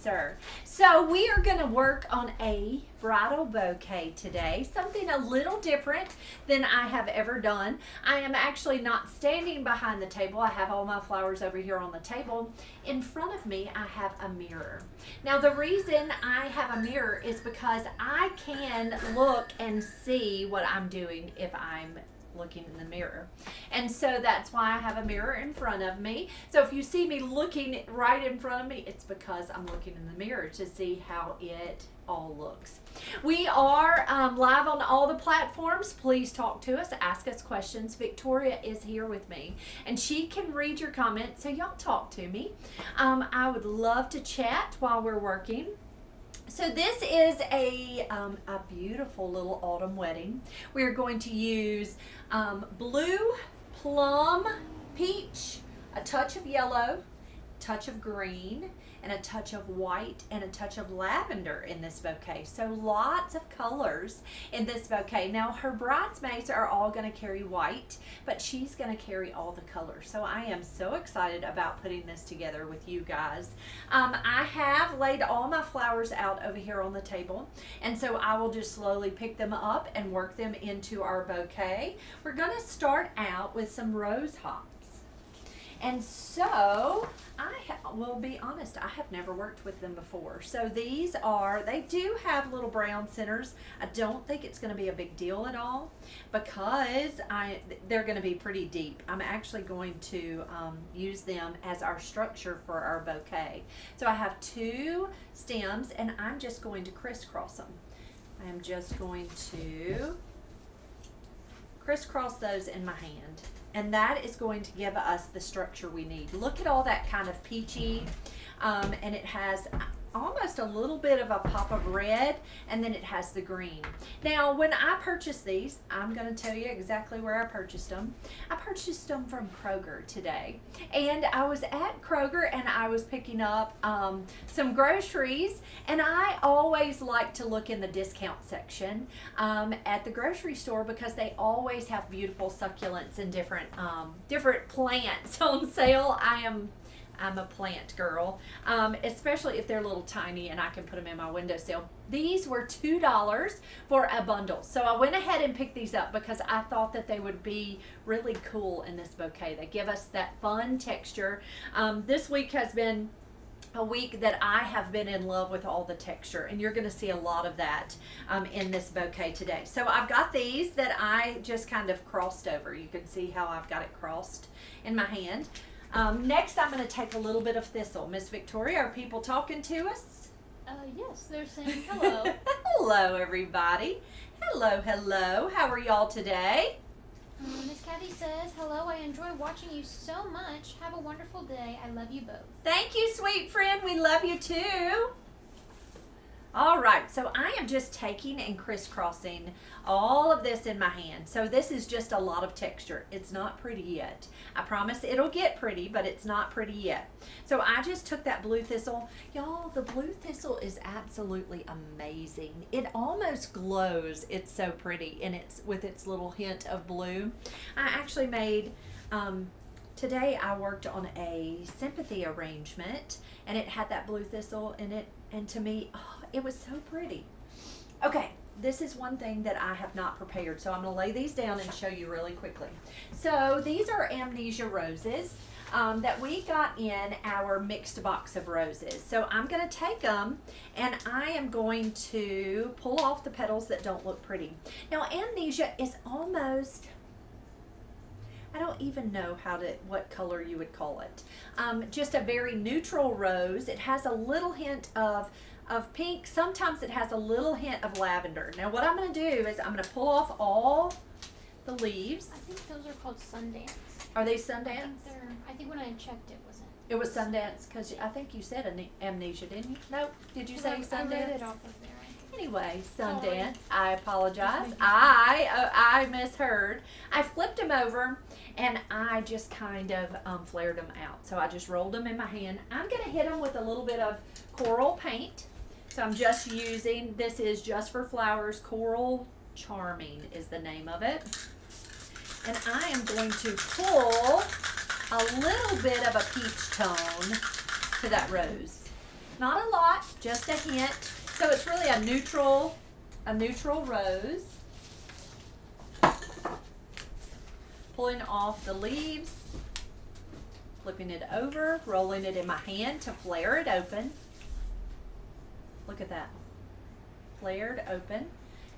sir. So we are going to work on a bridal bouquet today, something a little different than I have ever done. I am actually not standing behind the table. I have all my flowers over here on the table. In front of me, I have a mirror. Now, the reason I have a mirror is because I can look and see what I'm doing if I'm looking in the mirror. And so that's why I have a mirror in front of me. So if you see me looking right in front of me, it's because I'm looking in the mirror to see how it all looks. We are live on all the platforms. Please talk to us, ask us questions. Victoria is here with me and she can read your comments, so y'all talk to me. I would love to chat while we're working. So this is a beautiful little autumn wedding. We are going to use blue, plum, peach, a touch of yellow, touch of green, and a touch of white and a touch of lavender in this bouquet. So lots of colors in this bouquet. Now her bridesmaids are all going to carry white, but she's going to carry all the colors. So I am so excited about putting this together with you guys. I have laid all my flowers out over here on the table, and so I will just slowly pick them up and work them into our bouquet. We're going to start out with some rose hops. And so I will be honest, I have never worked with them before. So these are, they do have little brown centers. I don't think it's going to be a big deal at all because they're going to be pretty deep. I'm actually going to use them as our structure for our bouquet. So I have two stems and I'm just going to crisscross them. I am just going to crisscross those in my hand. And that is going to give us the structure we need. Look at all that kind of peachy, and it has almost a little bit of a pop of red, and then it has the green. Now, when I purchased these, I'm going to tell you exactly where I purchased them. I purchased them from Kroger today, and I was at Kroger and I was picking up some groceries, and I always like to look in the discount section at the grocery store because they always have beautiful succulents and different plants on sale. I'm a plant girl, especially if they're little tiny and I can put them in my windowsill. These were $2 for a bundle. So I went ahead and picked these up because I thought that they would be really cool in this bouquet. They give us that fun texture. This week has been a week that I have been in love with all the texture, and you're going to see a lot of that in this bouquet today. So I've got these that I just kind of crossed over. You can see how I've got it crossed in my hand. Next, I'm going to take a little bit of thistle. Miss Victoria, are people talking to us? Yes, they're saying hello. Hello, everybody. Hello, hello. How are y'all today? Miss Kathy says, hello, I enjoy watching you so much. Have a wonderful day. I love you both. Thank you, sweet friend. We love you too. All right, so I am just taking and crisscrossing all of this in my hand. So this is just a lot of texture. It's not pretty yet. I promise it'll get pretty, but it's not pretty yet. So I just took that blue thistle. Y'all, the blue thistle is absolutely amazing. It almost glows. It's so pretty, and it's with its little hint of blue. I actually made, today I worked on a sympathy arrangement, and it had that blue thistle in it, and to me, oh, it was so pretty. Okay, this is one thing that I have not prepared, so I'm going to lay these down and show you really quickly. So these are amnesia roses that we got in our mixed box of roses. So I'm going to take them and I am going to pull off the petals that don't look pretty. Now amnesia is almost, I don't even know what color you would call it. Just a very neutral rose. It has a little hint of pink. Sometimes it has a little hint of lavender. Now what I'm going to do is I'm going to pull off all the leaves. I think those are called Sundance. Are they Sundance? I think when I checked it wasn't. It was Sundance because I think you said amnesia, didn't you? No, did you say Sundance? I read it off of there. Anyway, Sundance. Sorry. I apologize. I misheard. I flipped them over and I just kind of flared them out. So I just rolled them in my hand. I'm going to hit them with a little bit of coral paint. So I'm just using, this is Just for Flowers Coral Charming is the name of it. And I am going to pull a little bit of a peach tone to that rose. Not a lot, just a hint. So it's really a neutral rose. Pulling off the leaves, flipping it over, rolling it in my hand to flare it open. Look at that. Flared open.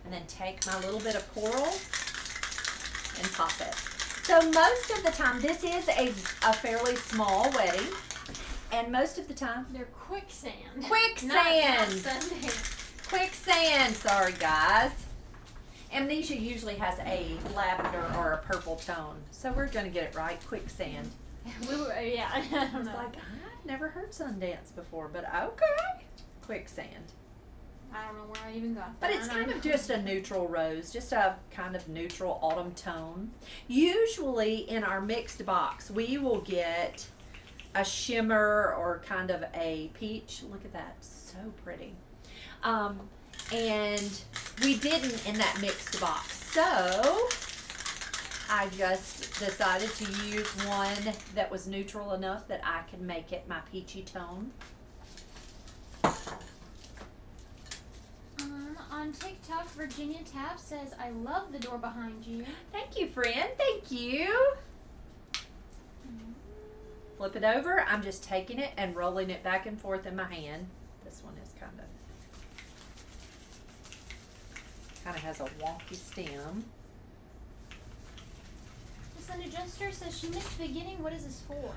And then take my little bit of coral and pop it. So most of the time, this is a fairly small wedding. And most of the time, They're quicksand. Quicksand! Not Sunday. quicksand. Sorry, guys. Amnesia usually has a lavender or a purple tone. So we're going to get it right. Quicksand. Yeah, I I don't was know. like, I've never heard Sundance before, but okay. Quicksand. I don't know where I even got that. But it's kind of just a neutral rose, just a kind of neutral autumn tone. Usually in our mixed box, we will get a shimmer or kind of a peach. Look at that, so pretty. And we didn't in that mixed box. So I just decided to use one that was neutral enough that I can make it my peachy tone. On TikTok, Virginia Taft says, I love the door behind you. Thank you, friend. Thank you. Flip it over. I'm just taking it and rolling it back and forth in my hand. This one is kind of has a wonky stem. Miss Linda Jester says she missed the beginning. What is this for?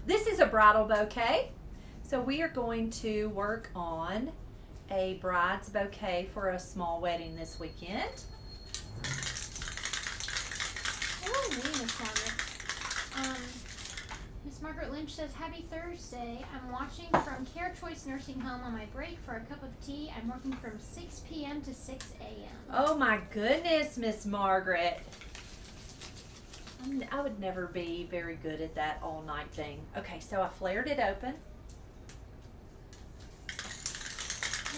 This is a bridal bouquet. So we are going to work on a bride's bouquet for a small wedding this weekend. Oh, me, Miss Margaret. Miss Margaret Lynch says, Happy Thursday. I'm watching from Care Choice Nursing Home on my break for a cup of tea. I'm working from 6 p.m. to 6 a.m. Oh my goodness, Miss Margaret. I would never be very good at that all night thing. Okay, so I flared it open.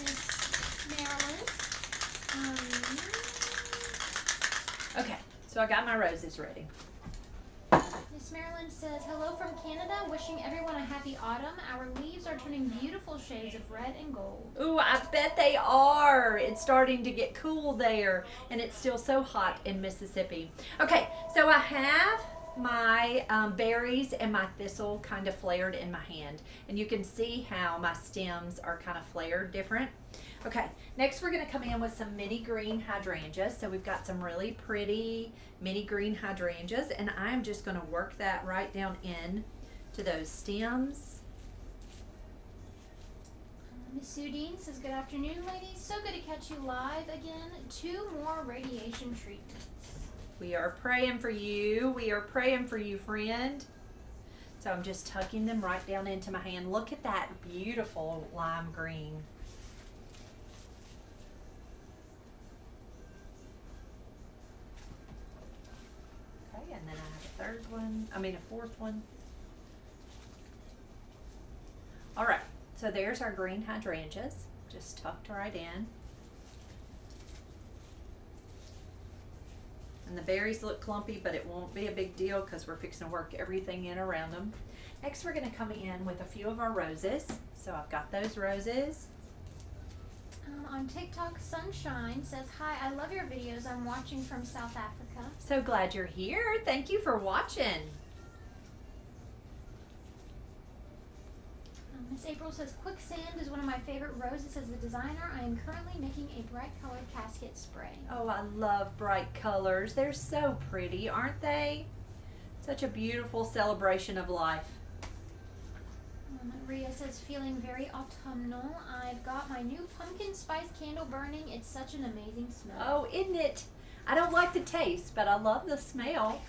Miss Marilyn. Okay, so I got my roses ready. Miss Marilyn says, hello from Canada, wishing everyone a happy autumn. Our leaves are turning beautiful shades of red and gold. Ooh, I bet they are. It's starting to get cool there, and it's still so hot in Mississippi. Okay, so I have my berries and my thistle kind of flared in my hand, and you can see how my stems are kind of flared different. Okay, next we're going to come in with some mini green hydrangeas. So we've got some really pretty mini green hydrangeas, and I'm just going to work that right down in to those stems. Miss Sudine says, good afternoon, ladies. So good to catch you live again. 2 more radiation treatments. We are praying for you. We are praying for you, friend. So I'm just tucking them right down into my hand. Look at that beautiful lime green. Okay, and then I have a fourth one. All right, so there's our green hydrangeas, just tucked right in. And the berries look clumpy, but it won't be a big deal because we're fixing to work everything in around them. Next, we're going to come in with a few of our roses. So I've got those roses. On TikTok, Sunshine says, hi, I love your videos. I'm watching from South Africa. So glad you're here. Thank you for watching. Miss April says, Quicksand is one of my favorite roses as a designer. I am currently making a bright colored casket spray. Oh, I love bright colors. They're so pretty, aren't they? Such a beautiful celebration of life. Rhea says, feeling very autumnal. I've got my new pumpkin spice candle burning. It's such an amazing smell. Oh, isn't it? I don't like the taste, but I love the smell.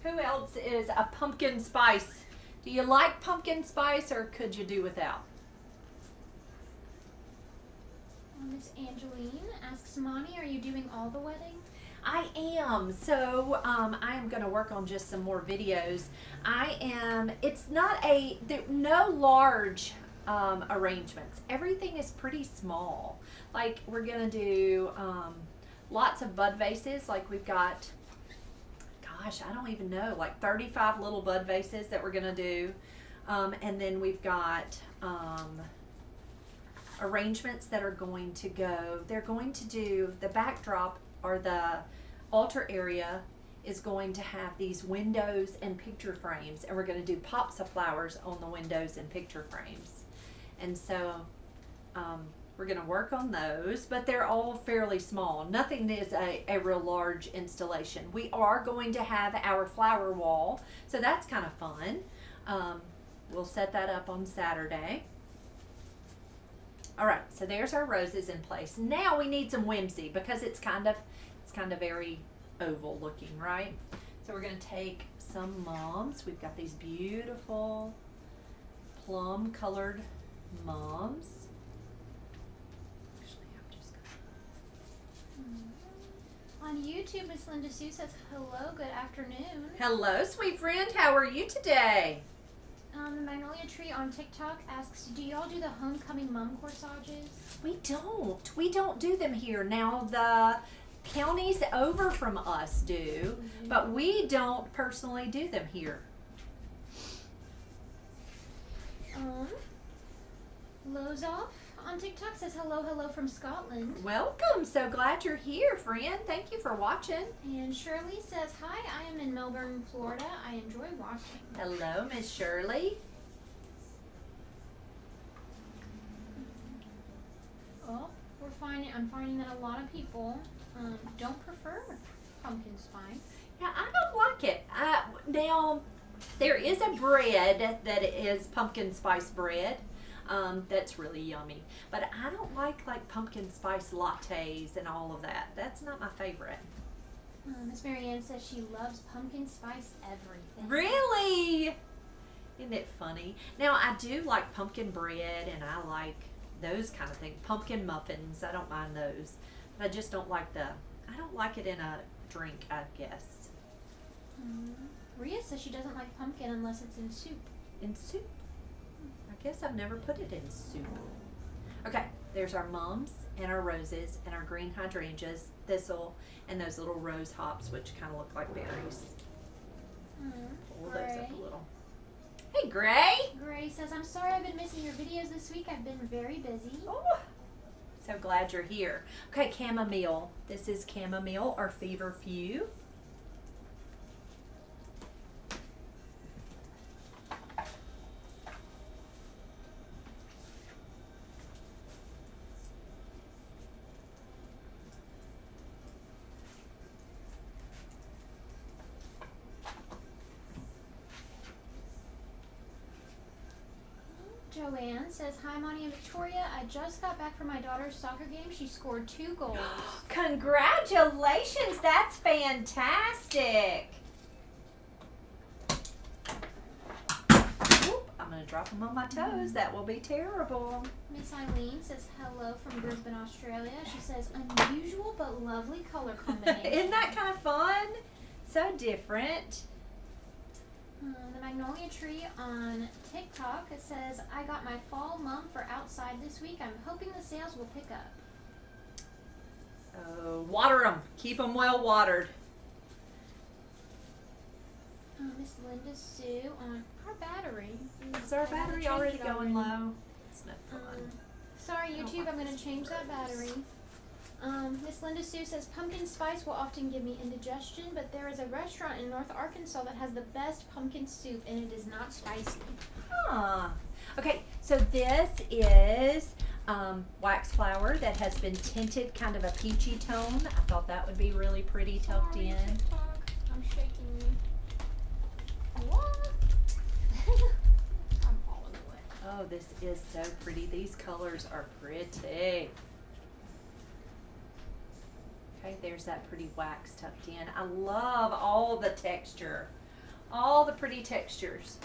Who else is a pumpkin spice? Do you like pumpkin spice, or could you do without? Miss Angeline asks, Monty, are you doing all the wedding? I am. So I am going to work on just some more videos. It's not no large arrangements. Everything is pretty small. Like we're going to do lots of bud vases. Like we've got, gosh, I don't even know, like 35 little bud vases that we're going to do. And then we've got arrangements that are going to go. They're going to do the backdrop, or the altar area is going to have these windows and picture frames, and we're going to do pops of flowers on the windows and picture frames. And so we're going to work on those, but they're all fairly small. Nothing is a real large installation. We are going to have our flower wall, so that's kind of fun. We'll set that up on Saturday. All right, so there's our roses in place. Now we need some whimsy, because it's kind of very oval looking, right? So we're going to take some mums. We've got these beautiful plum colored mums. On YouTube, Miss Linda Sue says, hello, good afternoon. Hello, sweet friend. How are you today? The Magnolia Tree on TikTok asks, do y'all do the homecoming mum corsages? We don't. We don't do them here. Now, the counties over from us do, but we don't personally do them here. Lozoff on TikTok says, hello from Scotland. Welcome. So glad you're here, friend. Thank you for watching. And Shirley says, hi, I am in Melbourne, Florida. I enjoy watching. Hello, Miss Shirley. Oh, I'm finding that a lot of people don't prefer pumpkin spice. Yeah, I don't like it. Now, there is a bread that is pumpkin spice bread. That's really yummy. But I don't like pumpkin spice lattes and all of that. That's not my favorite. Miss Marianne says she loves pumpkin spice everything. Really? Isn't it funny? Now, I do like pumpkin bread, and I like those kind of things. Pumpkin muffins, I don't mind those. But I just don't like I don't like it in a drink, I guess. Rhea says she doesn't like pumpkin unless it's in soup. In soup? I guess I've never put it in soup. Okay, there's our mums and our roses and our green hydrangeas, thistle, and those little rose hops, which kind of look like berries. Pull those up a little. Hey, Gray! Gray says, I'm sorry I've been missing your videos this week. I've been very busy. Oh, so glad you're here. Okay, chamomile. This is chamomile or feverfew. Joanne says, hi, Monty and Victoria. I just got back from my daughter's soccer game. She scored 2 goals. Congratulations! That's fantastic! Oop, I'm going to drop them on my toes. That will be terrible. Miss Eileen says, hello from Brisbane, Australia. She says, unusual but lovely color combination. Isn't that kind of fun? So different. The Magnolia Tree on TikTok, it says, I got my fall mum for outside this week. I'm hoping the sales will pick up. Oh, water them. Keep them well watered. Miss Linda Sue on our battery. Is our battery already going low? It's not fun. Sorry, YouTube, I'm going to change that battery. Miss Linda Sue says, pumpkin spice will often give me indigestion, but there is a restaurant in North Arkansas that has the best pumpkin soup, and it is not spicy. Huh. Okay, so this is wax flower that has been tinted kind of a peachy tone. I thought that would be really pretty tucked in. TikTok. I'm shaking. What? I'm all in the way. Oh, this is so pretty. These colors are pretty. Okay, there's that pretty wax tucked in. I love all the texture. All the pretty textures.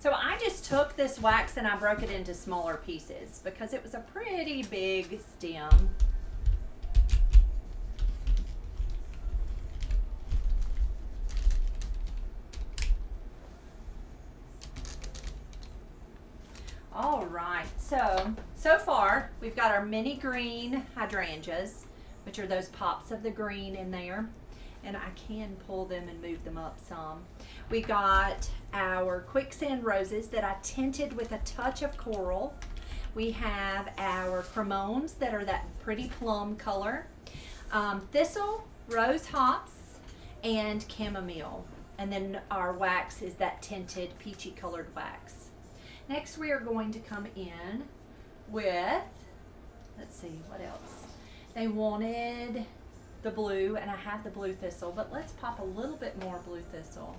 So I just took this wax and I broke it into smaller pieces because it was a pretty big stem. All right, so far we've got our mini green hydrangeas, which are those pops of the green in there, and I can pull them and move them up some. We got our quicksand roses that I tinted with a touch of coral. We have our cremones that are that pretty plum color. Thistle, rose hops, and chamomile. And then our wax is that tinted peachy colored wax. Next we are going to come in with, let's see, what else? They wanted the blue, and I have the blue thistle, but let's pop a little bit more blue thistle.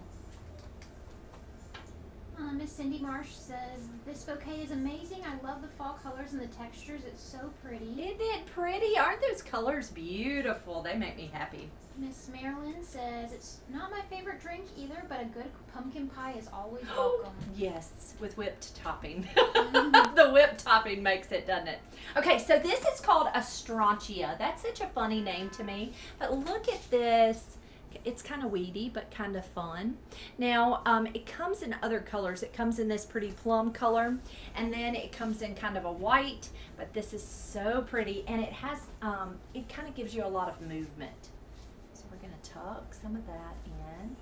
Miss Cindy Marsh says, this bouquet is amazing. I love the fall colors and the textures. It's so pretty. Isn't it pretty? Aren't those colors beautiful? They make me happy. Miss Marilyn says, it's not my favorite drink either, but a good pumpkin pie is always welcome. Yes, with whipped topping. The whipped topping makes it, doesn't it? Okay, so this is called a strontia. That's such a funny name to me. But look at this. It's kind of weedy, but kind of fun. Now, it comes in other colors. It comes in this pretty plum color, and then it comes in kind of a white, but this is so pretty, and it has, it kind of gives you a lot of movement. So we're gonna tuck some of that in.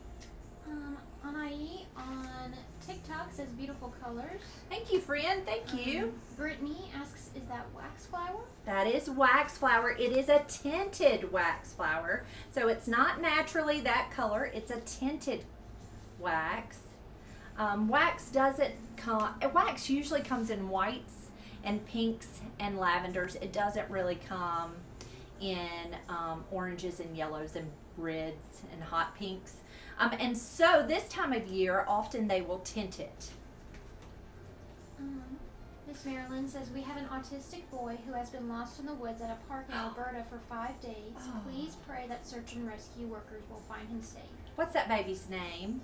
Anai on TikTok says beautiful colors. Thank you, friend, thank you. Brittany asks, is that wax flower? That is wax flower. It is a tinted wax flower. So it's not naturally that color. It's a tinted wax. Wax usually comes in whites and pinks and lavenders. It doesn't really come in oranges and yellows and reds and hot pinks. And so this time of year, often they will tint it. Miss Marilyn says, we have an autistic boy who has been lost in the woods at a park in Alberta for 5 days. Please pray that search and rescue workers will find him safe. What's that baby's name?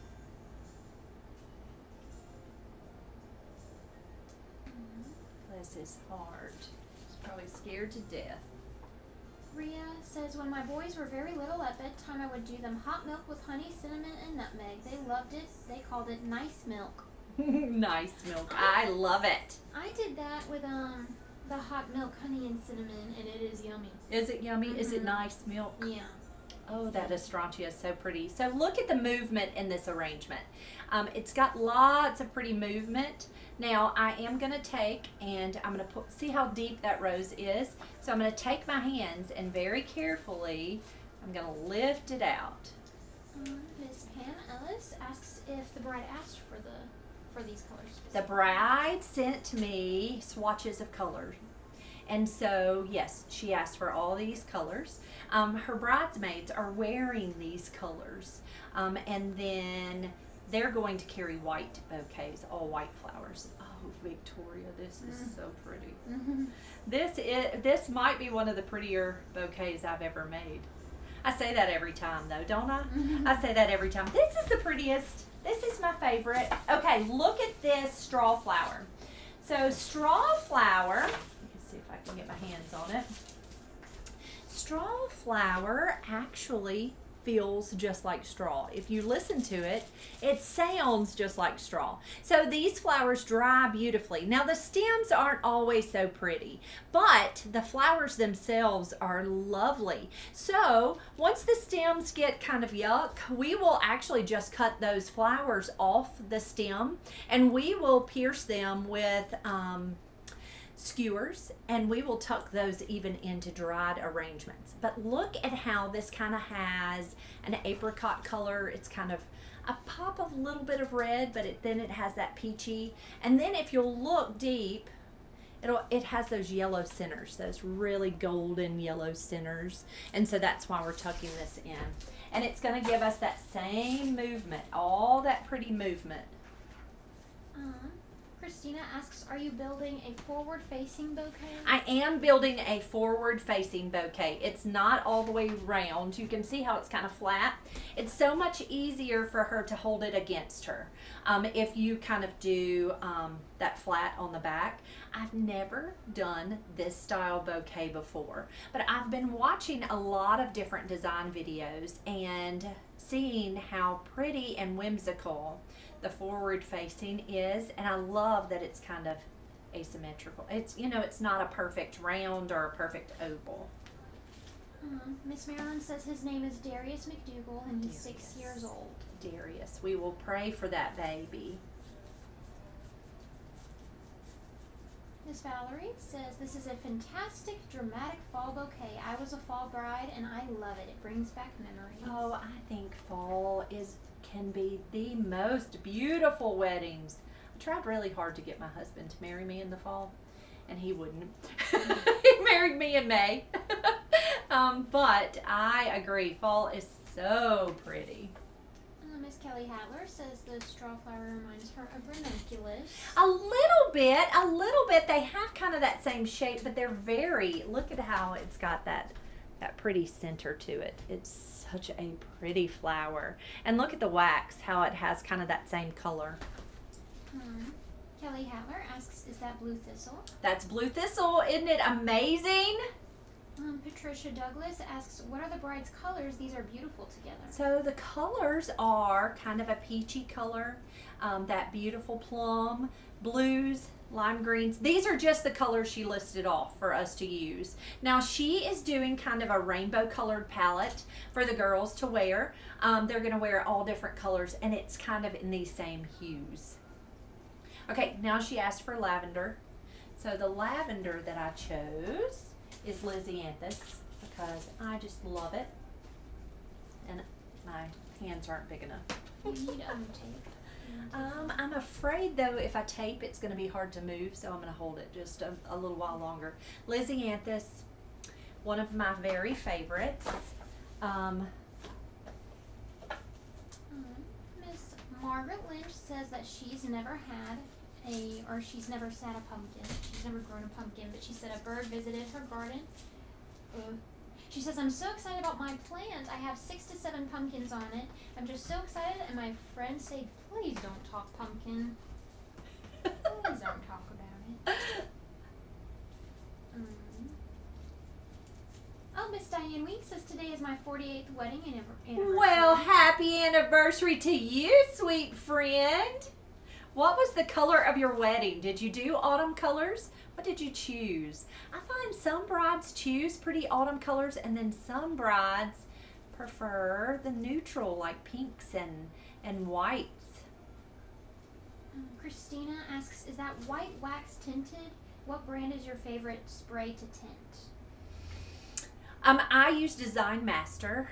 Bless his heart. He's probably scared to death. Rhea says, when my boys were very little, at bedtime I would do them hot milk with honey, cinnamon, and nutmeg. They loved it. They called it nice milk. Nice milk. I love it. I did that with the hot milk, honey, and cinnamon, and it is yummy. Is it yummy? Is it nice milk? Yeah. Oh, that estrantia is so pretty. So look at the movement in this arrangement. It's got lots of pretty movement. Now I am going to take and I'm going to see how deep that rose is. So I'm going to take my hands and very carefully I'm going to lift it out. Miss Pam Ellis asks if the bride asked for these colors. The bride sent to me swatches of color. And so, yes, she asked for all these colors. Her bridesmaids are wearing these colors. And then they're going to carry white bouquets, all white flowers. Oh, Victoria, this is so pretty. This might be one of the prettier bouquets I've ever made. I say that every time, though, don't I? I say that every time. This is the prettiest. This is my favorite. Okay, look at this straw flower. So straw flower, let's see if I can get my hands on it. Straw flower actually feels just like straw. If you listen to it, it sounds just like straw. So these flowers dry beautifully. Now the stems aren't always so pretty, but the flowers themselves are lovely. So once the stems get kind of yuck, we will actually just cut those flowers off the stem and we will pierce them with skewers, and we will tuck those even into dried arrangements. But look at how this kind of has an apricot color. It's kind of a pop of a little bit of red, but then it has that peachy. And then if you'll look deep, it has those yellow centers, those really golden yellow centers. And so that's why we're tucking this in. And it's going to give us that same movement, all that pretty movement. Christina asks, are you building a forward-facing bouquet? I am building a forward-facing bouquet. It's not all the way round. You can see how it's kind of flat. It's so much easier for her to hold it against her if you kind of do that flat on the back. I've never done this style bouquet before, but I've been watching a lot of different design videos and seeing how pretty and whimsical the forward facing is, and I love that it's kind of asymmetrical. It's, you know, it's not a perfect round or a perfect oval. Miss Marilyn says his name is Darius McDougall and he's 6 years old. Darius. We will pray for that baby. Miss Valerie says, this is a fantastic, dramatic fall bouquet. I was a fall bride and I love it. It brings back memories. Oh, I think fall can be the most beautiful weddings. I tried really hard to get my husband to marry me in the fall, and he wouldn't. He married me in May. But I agree, fall is so pretty. Miss Kelly Hatler says the straw flower reminds her of ranunculus. A little bit. They have kind of that same shape, but they're look at how it's got that pretty center to it. It's such a pretty flower. And look at the wax, how it has kind of that same color. Kelly Hatler asks, is that blue thistle? That's blue thistle. Isn't it amazing? Patricia Douglas asks, what are the bride's colors? These are beautiful together. So the colors are kind of a peachy color, that beautiful plum, blues, lime greens. These are just the colors she listed off for us to use. Now she is doing kind of a rainbow colored palette for the girls to wear. They're going to wear all different colors, and it's kind of in these same hues. Okay, now she asked for lavender. So the lavender that I chose is Lysianthus because I just love it, and my hands aren't big enough. You need tape. I'm afraid though if I tape it's going to be hard to move, so I'm going to hold it just a little while longer. Lysianthus, one of my very favorites. Miss Margaret Lynch says that she's never she's never sat a pumpkin. She's never grown a pumpkin, but she said a bird visited her garden. She says, I'm so excited about my plant. I have 6 to 7 pumpkins on it. I'm just so excited, and my friends say, please don't talk pumpkin. Please don't talk about it. Oh, Miss Diane Weeks says today is my 48th wedding anniversary. Well, happy anniversary to you, sweet friend. What was the color of your wedding? Did you do autumn colors? What did you choose? I find some brides choose pretty autumn colors, and then some brides prefer the neutral, like pinks and whites. Christina asks, is that white wax tinted? What brand is your favorite spray to tint? I use Design Master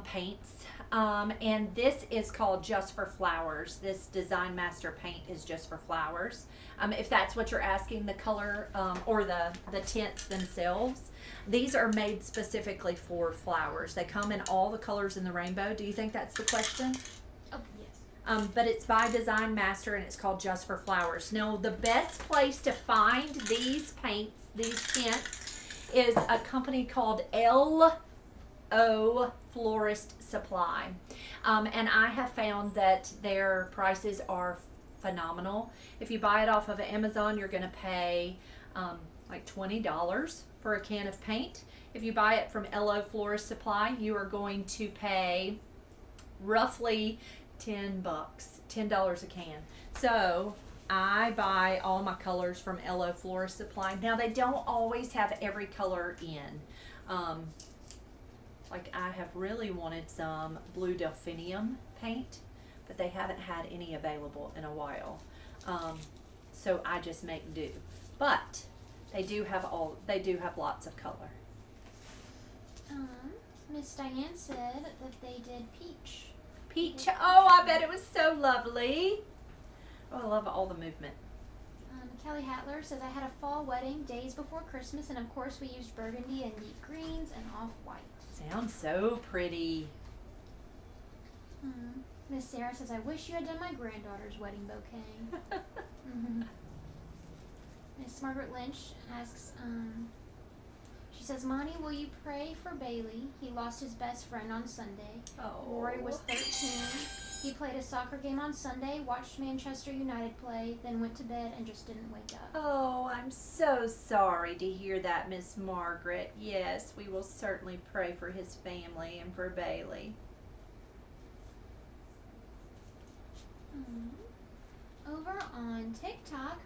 paints. And this is called Just for Flowers. This Design Master paint is just for flowers. If that's what you're asking, the color or the tints themselves, these are made specifically for flowers. They come in all the colors in the rainbow. Do you think that's the question? Oh, yes. But it's by Design Master, and it's called Just for Flowers. Now, the best place to find these paints, these tints, is a company called L.O. Florist Supply, and I have found that their prices are phenomenal. If you buy it off of Amazon, you're going to pay like $20 for a can of paint. If you buy it from L.O. Florist Supply, you are going to pay roughly $10 a can. So I buy all my colors from L.O. Florist Supply. Now, they don't always have every color in. Like I have really wanted some blue delphinium paint, but they haven't had any available in a while. So I just make do. But they do have lots of color. Miss Diane said that they did peach. Peach. Oh, I bet it was so lovely. Oh, I love all the movement. Kelly Hatler says, I had a fall wedding days before Christmas, and of course we used burgundy and deep greens and off-white. Sounds so pretty. Miss Sarah says, I wish you had done my granddaughter's wedding bouquet. Miss Margaret Lynch asks, she says, Monty, will you pray for Bailey? He lost his best friend on Sunday. Oh. Rory was 13. He played a soccer game on Sunday, watched Manchester United play, then went to bed and just didn't wake up. Oh, I'm so sorry to hear that, Miss Margaret. Yes, we will certainly pray for his family and for Bailey. Over on TikTok,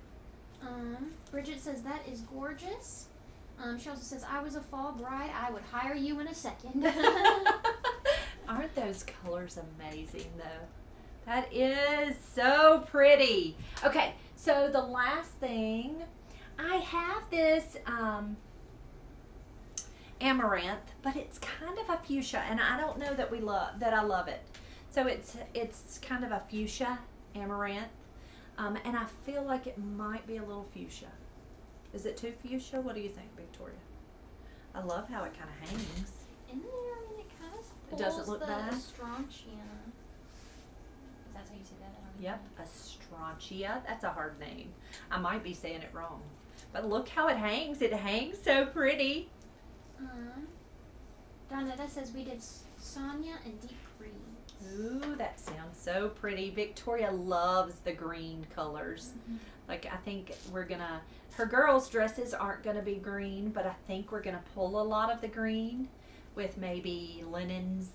Bridget says, that is gorgeous. She also says, I was a fall bride. I would hire you in a second. Aren't those colors amazing though? That is so pretty. Okay, so the last thing, I have this amaranth, but it's kind of a fuchsia, and I don't know that I love it. So it's kind of a fuchsia amaranth, and I feel like it might be a little fuchsia. Is it too fuchsia? What do you think, Victoria? I love how it kind of hangs. In there, I mean, it kind of It doesn't look bad. Strontia. That's how you say that. I don't Yep, a strontia. That's a hard name. I might be saying it wrong, but look how it hangs. It hangs so pretty. Donetta says we did Sonia and deep green. Ooh, that sounds so pretty. Victoria loves the green colors. Like, I think her girls' dresses aren't gonna be green, but I think we're gonna pull a lot of the green with maybe linens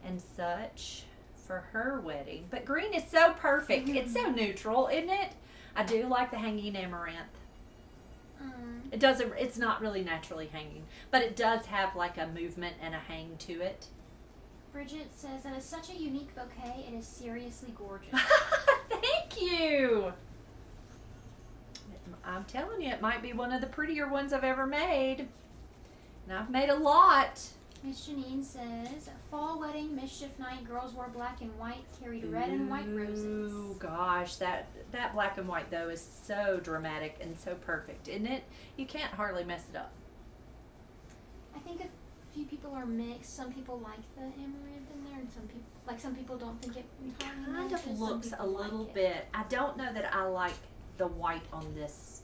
and such for her wedding. But green is so perfect. It's so neutral, isn't it? I do like the hanging amaranth. It's not really naturally hanging, but it does have like a movement and a hang to it. Bridget says that is such a unique bouquet. It is seriously gorgeous. Thank you. I'm telling you, it might be one of the prettier ones I've ever made. And I've made a lot. Miss Janine says, fall wedding, mischief night, girls wore black and white, carried red and white roses. Ooh, gosh, that black and white, though, is so dramatic and so perfect, isn't it? You can't hardly mess it up. I think a few people are mixed. Some people like the amaranth in there, and some people don't think it entirely Kind matches. of looks a little bit. I don't know that I like the white on this.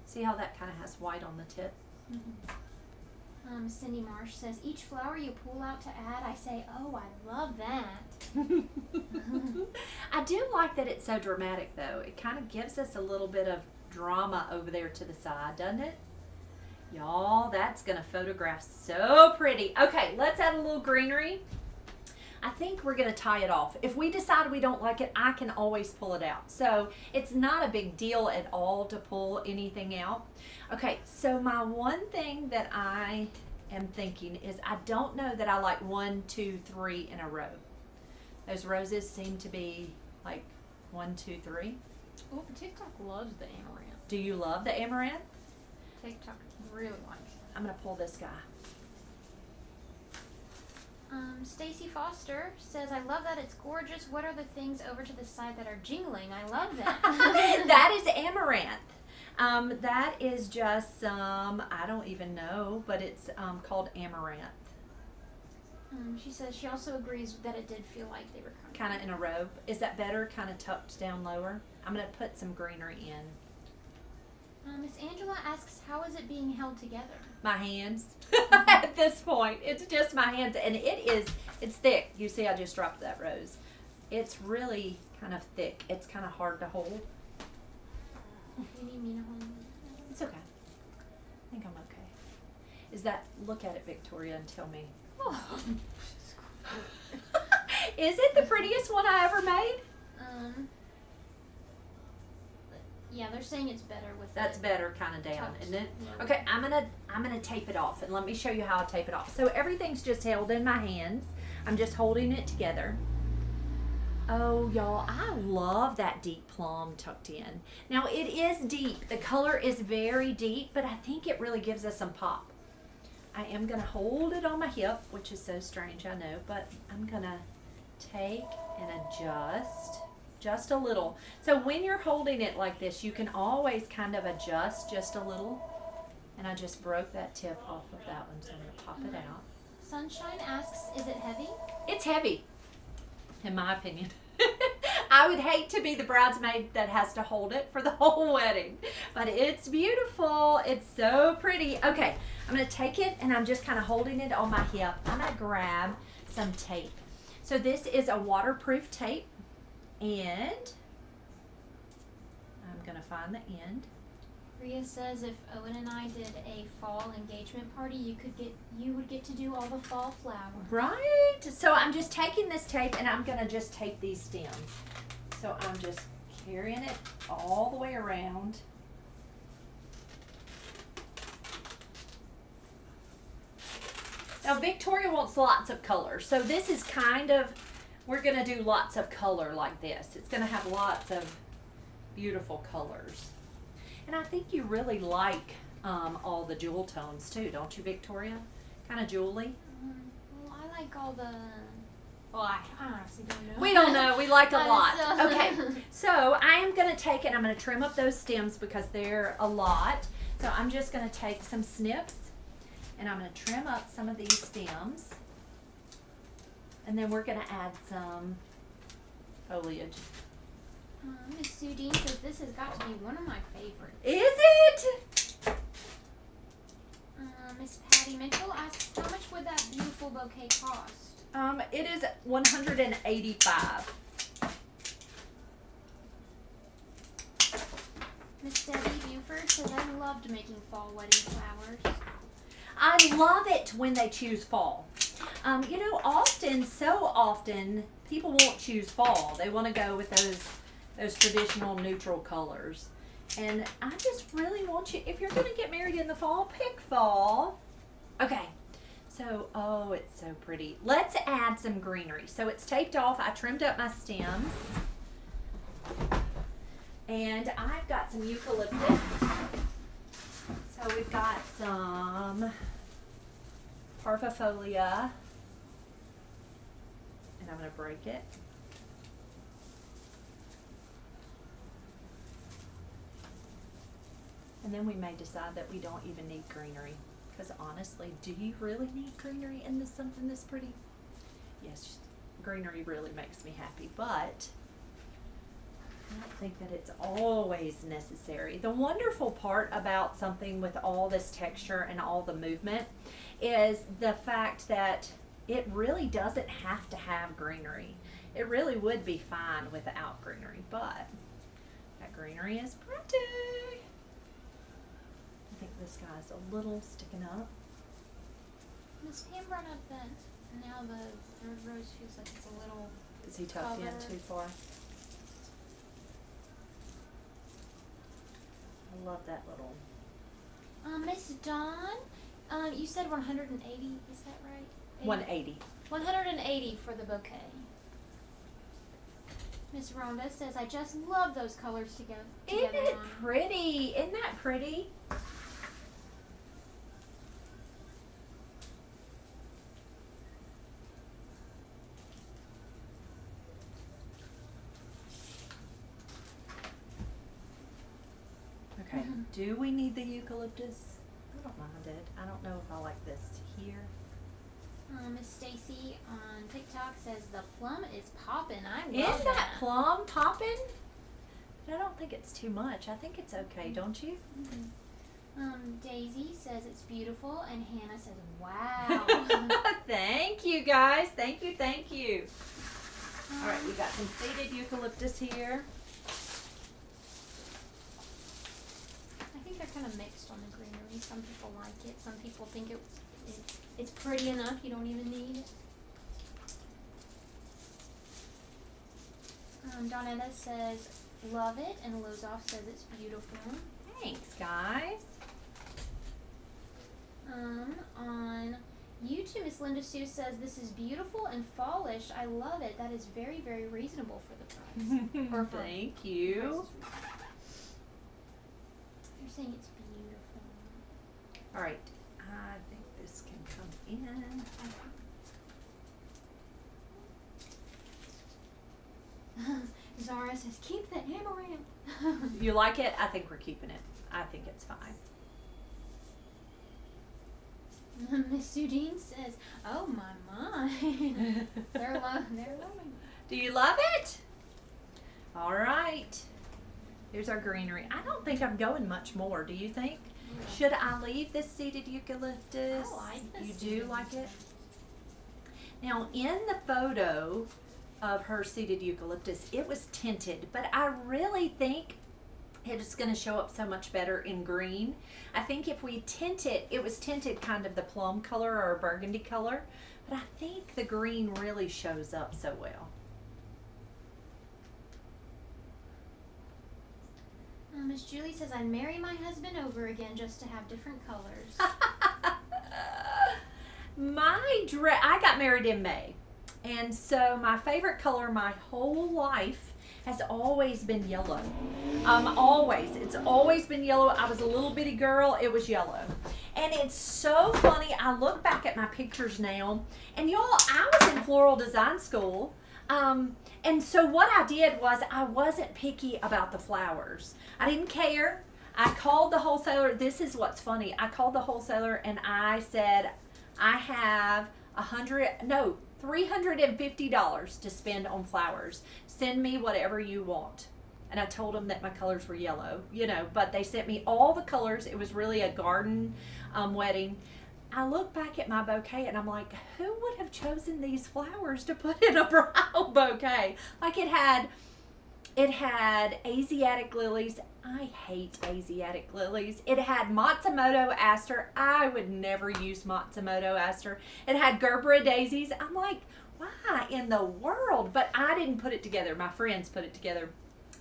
See how that kind of has white on the tip? Cindy Marsh says, each flower you pull out to add, I say, oh, I love that. I do like that it's so dramatic, though. It kind of gives us a little bit of drama over there to the side, doesn't it? Y'all, that's going to photograph so pretty. Okay, let's add a little greenery. I think we're going to tie it off. If we decide we don't like it, I can always pull it out. So it's not a big deal at all to pull anything out. Okay, so my one thing that I am thinking is I don't know that I like 1, 2, 3 in a row. Those roses seem to be like 1, 2, 3. Oh, TikTok loves the amaranth. Do you love the amaranth? TikTok really likes it. I'm going to pull this guy. Stacy Foster says, I love that it's gorgeous. What are the things over to the side that are jingling? I love that. That is amaranth. That is just some, I don't even know, but it's called amaranth. She says she also agrees that it did feel like they were kind of in a row. Is that better? Kind of tucked down lower? I'm going to put some greenery in. Miss Angela asks, how is it being held together? My hands. At this point, it's just my hands, and it's thick. You see, I just dropped that rose. It's really kind of thick. It's kind of hard to hold. You need me to hold it? It's okay. I think I'm okay. Look at it, Victoria, and tell me. Oh. Is it the prettiest one I ever made? Yeah, they're saying it's better with That's better kind of down, tucked isn't it? lower. Okay, I'm gonna tape it off, and let me show you how I tape it off. So everything's just held in my hands. I'm just holding it together. Oh, y'all, I love that deep plum tucked in. Now, it is deep. The color is very deep, but I think it really gives us some pop. I am gonna hold it on my hip, which is so strange, I know, but I'm gonna take and adjust just a little. So when you're holding it like this, you can always kind of adjust just a little. And I just broke that tip off of that one, so I'm gonna pop it out. Sunshine asks, is it heavy? It's heavy, in my opinion. I would hate to be the bridesmaid that has to hold it for the whole wedding, but it's beautiful. It's so pretty. Okay, I'm gonna take it and I'm just kind of holding it on my hip. I'm gonna grab some tape. So this is a waterproof tape, and I'm gonna find the end. Rhea says if Owen and I did a fall engagement party, you would get to do all the fall flowers. Right. So I'm just taking this tape and I'm gonna just tape these stems. So I'm just carrying it all the way around. Now Victoria wants lots of color, so this is kind of, we're going to do lots of color like this. It's going to have lots of beautiful colors. And I think you really like all the jewel tones too, don't you, Victoria? Kind of jewelly. Well, I like all the. Well, I honestly don't know. We don't know. We like a lot. So- Okay, so I am going to take it. I'm going to trim up those stems because they're a lot. So I'm just going to take some snips and I'm going to trim up some of these stems. And then we're going to add some foliage. Miss Sue Dean says this has got to be one of my favorites. Is it? Miss Patty Mitchell asks, how much would that beautiful bouquet cost? It is $185. Miss Debbie Buford says, I loved making fall wedding flowers. I love it when they choose fall. You know, so often, people won't choose fall. They want to go with those traditional neutral colors. And I just really want you, if you're going to get married in the fall, pick fall. Okay. So, oh, it's so pretty. Let's add some greenery. So it's taped off. I trimmed up my stems. And I've got some eucalyptus. So we've got some parvifolia. And I'm going to break it. And then we may decide that we don't even need greenery. Because honestly, do you really need greenery in something this pretty? Yes, greenery really makes me happy, but I don't think that it's always necessary. The wonderful part about something with all this texture and all the movement is the fact that it really doesn't have to have greenery. It really would be fine without greenery, but that greenery is pretty. I think this guy's a little sticking up. Miss Pam brought up that now the third rose feels like it's a little. Is he tucked in too far? I love that little. Miss Dawn, you said 180. Is that right? 180. 180 for the bouquet. Miss Rhonda says, I just love those colors together. Isn't it pretty? Isn't that pretty? Okay, do we need the eucalyptus? I don't mind it. I don't know if I like this here. Miss Stacy on TikTok says the plum is poppin'. I love Isn't that plum poppin'? But I don't think it's too much. I think it's okay, don't you? Daisy says it's beautiful, and Hannah says, wow. Thank you, guys. Thank you, thank you. All right, we got some seeded eucalyptus here. I think they're kind of mixed on the greenery. Some people like it. Some people think it's pretty enough. You don't even need it. Donetta says, love it, and Lozoff says it's beautiful. Thanks, guys. On YouTube, Miss Linda Sue says, this is beautiful and fallish. I love it. That is very, very reasonable for the price. Thank you. They're saying it's beautiful. All right, I think this can come in. Zara says, keep the amaranth. You like it? I think we're keeping it. I think it's fine. Miss Sudine says, oh my. They're loving it. Do you love it? All right. Here's our greenery. I don't think I'm going much more. Do you think? Yeah. Should I leave this seeded eucalyptus? I like this. You do like it? Now, in the photo of her seeded eucalyptus, it was tinted, but I really think it's going to show up so much better in green. I think if we tint it, it was tinted kind of the plum color or a burgundy color, but I think the green really shows up so well. Miss Julie says, I'd marry my husband over again just to have different colors. I got married in May, and so my favorite color my whole life has always been yellow. It's always been yellow. I was a little bitty girl, it was yellow. And it's so funny, I look back at my pictures now, and y'all, I was in floral design school. And so what I did was I wasn't picky about the flowers. I didn't care. I called the wholesaler. This is what's funny. I called the wholesaler and I said, I have $350 to spend on flowers. Send me whatever you want. And I told them that my colors were yellow, but they sent me all the colors. It was really a garden wedding. I look back at my bouquet and I'm like, who would have chosen these flowers to put in a bridal bouquet? Like it had Asiatic lilies. I hate Asiatic lilies. It had Matsumoto aster. I would never use Matsumoto aster. It had Gerbera daisies. I'm like, why in the world? But I didn't put it together. My friends put it together.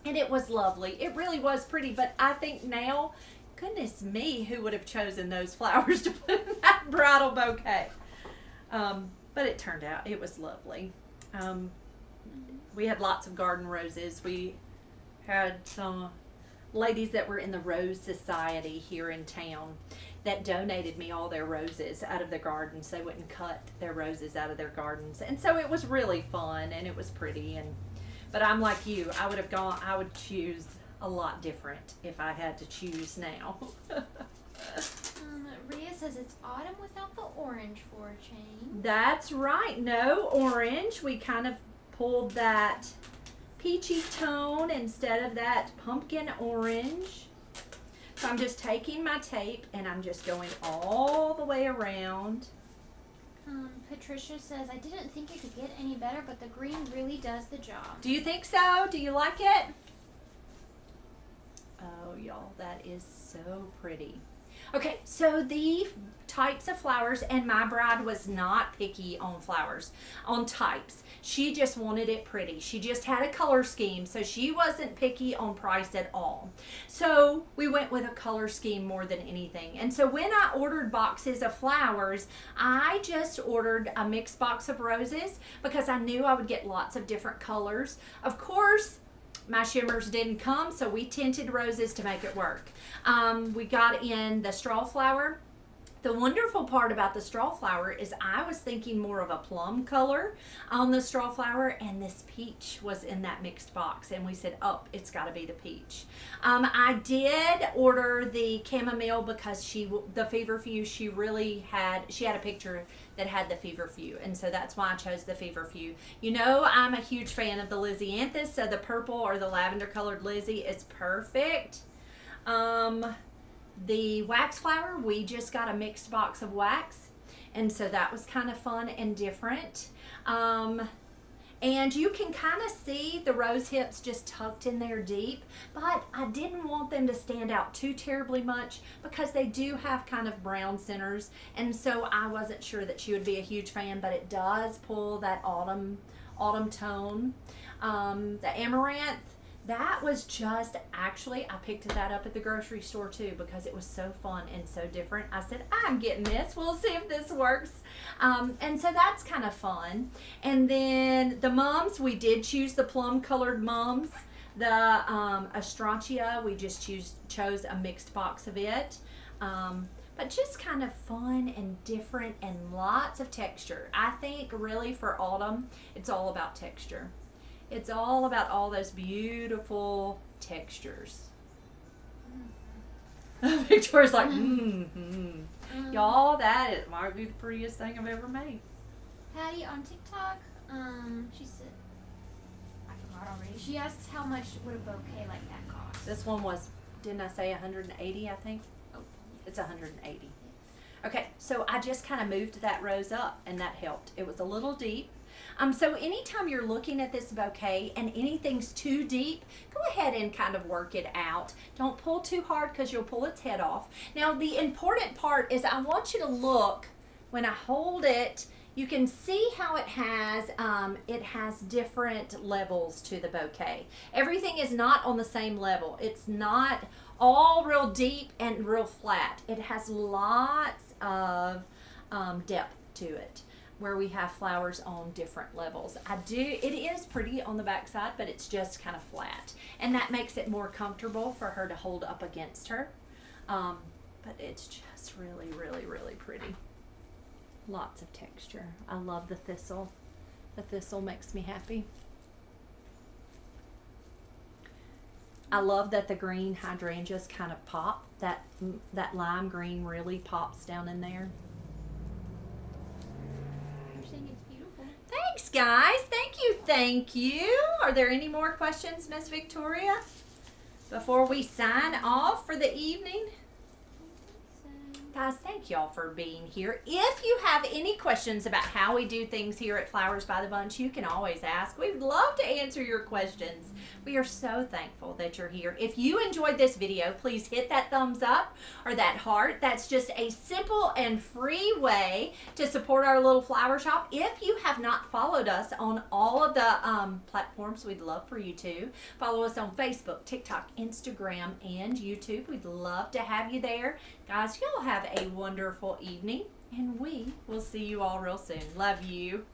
And it was lovely. It really was pretty. But I think now, goodness me, who would have chosen those flowers to put in that bridal bouquet? But it turned out, it was lovely. We had lots of garden roses. We had some ladies that were in the Rose Society here in town that donated me all their roses out of their gardens. They wouldn't cut their roses out of their gardens. And so it was really fun and it was pretty. But I'm like you, I would choose a lot different if I had to choose now. Rhea says it's autumn without the orange for a change. That's right. No orange. We kind of pulled that peachy tone instead of that pumpkin orange. So I'm just taking my tape and I'm just going all the way around. Patricia says, I didn't think it could get any better, but the green really does the job. Do you think so? Do you like it? Oh, y'all, that is so pretty. Okay, so the types of flowers, and my bride was not picky on flowers, on types. She just wanted it pretty. She just had a color scheme, so she wasn't picky on price at all. So we went with a color scheme more than anything. And so when I ordered boxes of flowers, I just ordered a mixed box of roses because I knew I would get lots of different colors. Of course, my shimmers didn't come, so we tinted roses to make it work. We got in the straw flower. The wonderful part about the straw flower is I was thinking more of a plum color on the straw flower, and this peach was in that mixed box, and we said, oh, it's got to be the peach. I did order the chamomile because the feverfew, she had a picture that had the feverfew, and so that's why I chose the feverfew. I'm a huge fan of the Lysianthus, so the purple or the lavender colored Lizzie is perfect. The wax flower, we just got a mixed box of wax, and so that was kind of fun and different. And you can kind of see the rose hips just tucked in there deep, but I didn't want them to stand out too terribly much because they do have kind of brown centers, and so I wasn't sure that she would be a huge fan, but it does pull that autumn tone. The amaranth, that was just, actually, I picked that up at the grocery store too because it was so fun and so different. I said, I'm getting this. We'll see if this works. And so that's kind of fun. And then the mums, we did choose the plum colored mums. The Astrantia, we just chose a mixed box of it. But just kind of fun and different and lots of texture. I think really for autumn, it's all about texture. It's all about all those beautiful textures. Victoria's like, Y'all, that might be the prettiest thing I've ever made. Patty on TikTok, she said, I forgot already. She asked how much would a bouquet like that cost. This one was, didn't I say 180, I think? Oh, it's 180. Okay, so I just kind of moved that rose up, and that helped. It was a little deep. So anytime you're looking at this bouquet and anything's too deep, go ahead and kind of work it out. Don't pull too hard because you'll pull its head off. Now the important part is I want you to look, when I hold it, you can see how it has different levels to the bouquet. Everything is not on the same level. It's not all real deep and real flat. It has lots of depth to it, where we have flowers on different levels. It is pretty on the back side, but it's just kind of flat. And that makes it more comfortable for her to hold up against her. But it's just really, really, really pretty. Lots of texture. I love the thistle. The thistle makes me happy. I love that the green hydrangeas kind of pop. That lime green really pops down in there. You're saying it's beautiful. Thanks, guys. Thank you. Are there any more questions, Miss Victoria, before we sign off for the evening? Guys, thank y'all for being here. If you have any questions about how we do things here at Flowers by the Bunch, you can always ask. We'd love to answer your questions. We are so thankful that you're here. If you enjoyed this video, please hit that thumbs up or that heart. That's just a simple and free way to support our little flower shop. If you have not followed us on all of the platforms, we'd love for you to. Follow us on Facebook, TikTok, Instagram, and YouTube. We'd love to have you there. Guys, y'all have a wonderful evening, and we will see you all real soon. Love you.